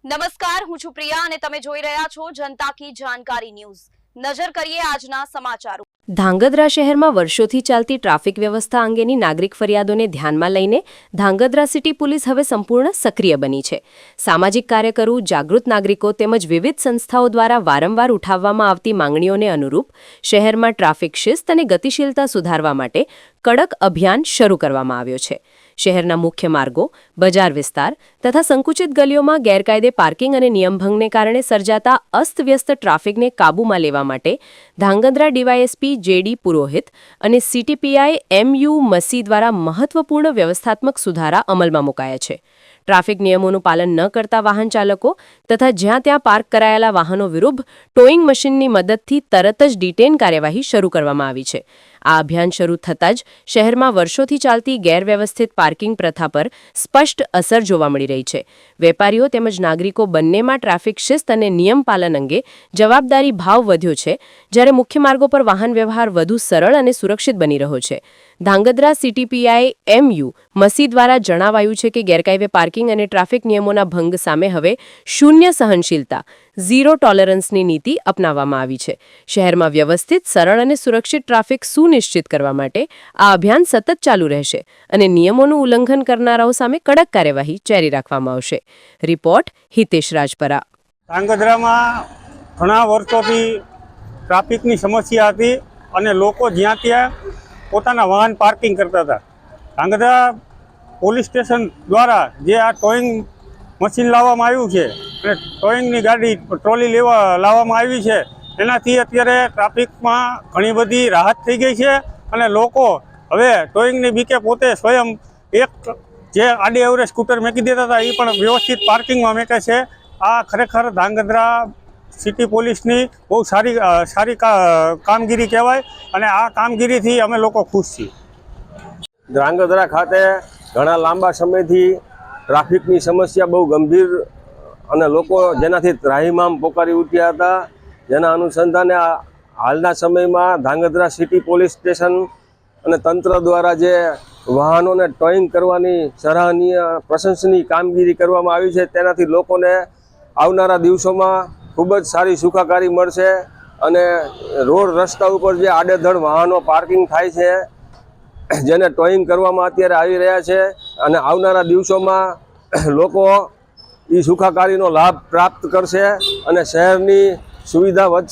નમસ્કાર, હું છું પ્રિયા અને તમે જોઈ રહ્યા છો જનતા કી જાણકારી ન્યૂઝ। નજર કરીએ આજના સમાચારો। ધાંગધ્રા શહેરમાં વર્ષોથી ચાલતી ટ્રાફિક વ્યવસ્થા અંગેની નાગરિક ફરિયાદોને ધ્યાનમાં લઈને ધાંગધ્રા સિટી પોલીસ હવે સંપૂર્ણ સક્રિય બની છે। સામાજિક કાર્યકરો, જાગૃત નાગરિકો તેમજ વિવિધ સંસ્થાઓ દ્વારા વારંવાર ઉઠાવવામાં આવતી માંગણીઓને અનુરૂપ શહેરમાં ટ્રાફિક શિસ્ત અને ગતિશીલતા સુધારવા માટે કડક અભિયાન શરૂ કરવામાં આવ્યો છે। શહેરના મુખ્ય માર્ગો, બજાર વિસ્તાર તથા સંકુચિત ગલીઓમાં ગેરકાયદે પાર્કિંગ અને નિયમભંગને કારણે સર્જાતા અસ્તવ્યસ્ત ટ્રાફિકને કાબૂમાં લેવા માટે ધાંગધ્રા ડીવાયએસપી જેડી પુરોહિત અને સીટીપીઆઈ એમયુ મસી દ્વારા મહત્વપૂર્ણ વ્યવસ્થાત્મક સુધારા અમલમાં મુકાયા છે। ટ્રાફિક નિયમોનું પાલન ન કરતા વાહન ચાલકો તથા જ્યાં ત્યાં પાર્ક કરાયેલા વાહનો વિરુદ્ધ ટોઈંગ મશીનની મદદથી તરત જ ડિટેન કાર્યવાહી શરૂ કરવામાં આવી છે। આ અભિયાન શરૂ થતાં જ શહેરમાં વર્ષોથી ચાલતી ગેરવ્યવસ્થિત પાર્કિંગ પ્રથા પર સ્પષ્ટ અસર જોવા મળી રહી છે। વેપારીઓ તેમજ નાગરિકો બંનેમાં ટ્રાફિક શિસ્ત અને નિયમ પાલન અંગે જવાબદારી ભાવ વધ્યો છે, જ્યારે મુખ્ય માર્ગો પર વાહન વ્યવહાર વધુ સરળ અને સુરક્ષિત બની રહ્યો છે। ધાંગધ્રા સીટીપીઆઈ એમયુ મસી દ્વારા જણાવાયું છે કે ગેરકાયદે પાર્કિંગ અને ટ્રાફિક નિયમોના ભંગ સામે હવે શૂન્ય સહનશીલતા, ઝીરો ટોલરન્સની નીતિ અપનાવવામાં આવી છે। શહેરમાં વ્યવસ્થિત, સરળ અને સુરક્ષિત ટ્રાફિક સુનિશ્ચિત કરવા માટે આ અભિયાન સતત ચાલુ રહેશે અને નિયમોનું ઉલ્લંઘન કરનારાઓ સામે કડક કાર્યવાહી જારી રાખવામાં આવશે। રિપોર્ટ હિતેશ રાજપરા। ધાંગધ્રામાં ઘણા વર્ષોથી ટ્રાફિકની સમસ્યા હતી અને લોકો જ્યાં ત્યાં પોતાના વાહન પાર્કિંગ કરતા હતા। ધાંગધ્રા પોલીસ સ્ટેશન દ્વારા જે આ ટોઈંગ મશીન લાવવામાં આવ્યું છે અને ટોઈંગની ગાડી ટ્રોલી લાવવામાં આવી છે, એનાથી અત્યારે ટ્રાફિકમાં ઘણી બધી રાહત થઈ ગઈ છે અને લોકો હવે ટોઈંગની બીકે પોતે સ્વયં એક જે આડી અવરે સ્કૂટર મૂકી દેતા હતા એ પણ વ્યવસ્થિત પાર્કિંગમાં મૂકે છે। આ ખરેખર ધાંગધ્રા સિટી પોલીસની બહુ સારી કામગીરી કહેવાય અને આ કામગીરીથી અમે લોકો ખુશ છીએ। ધ્રાંગધ્રા ખાતે ઘણા લાંબા સમયથી ટ્રાફિકની સમસ્યા બહુ ગંભીર અને લોકો જેનાથી ત્રાહિમામ પોકારી ઉઠ્યા હતા, જેના અનુસંધાને હાલના સમયમાં ધાંગધ્રા સિટી પોલીસ સ્ટેશન અને તંત્ર દ્વારા જે વાહનોને ટોઈંગ કરવાની સરાહનીય પ્રશંસનીય કામગીરી કરવામાં આવી છે, તેનાથી લોકોને આવનારા દિવસોમાં ખૂબ જ સારી સુખાકારી મળશે અને રોડ રસ્તા ઉપર જે આડેધડ વાહનો પાર્કિંગ થાય છે, જેને ટોઈંગ કરવામાં અત્યારે આવી રહ્યા છે અને આવનારા દિવસોમાં લોકો એ સુખાકારીનો લાભ પ્રાપ્ત કરશે અને શહેરની સુવિધા વધશે।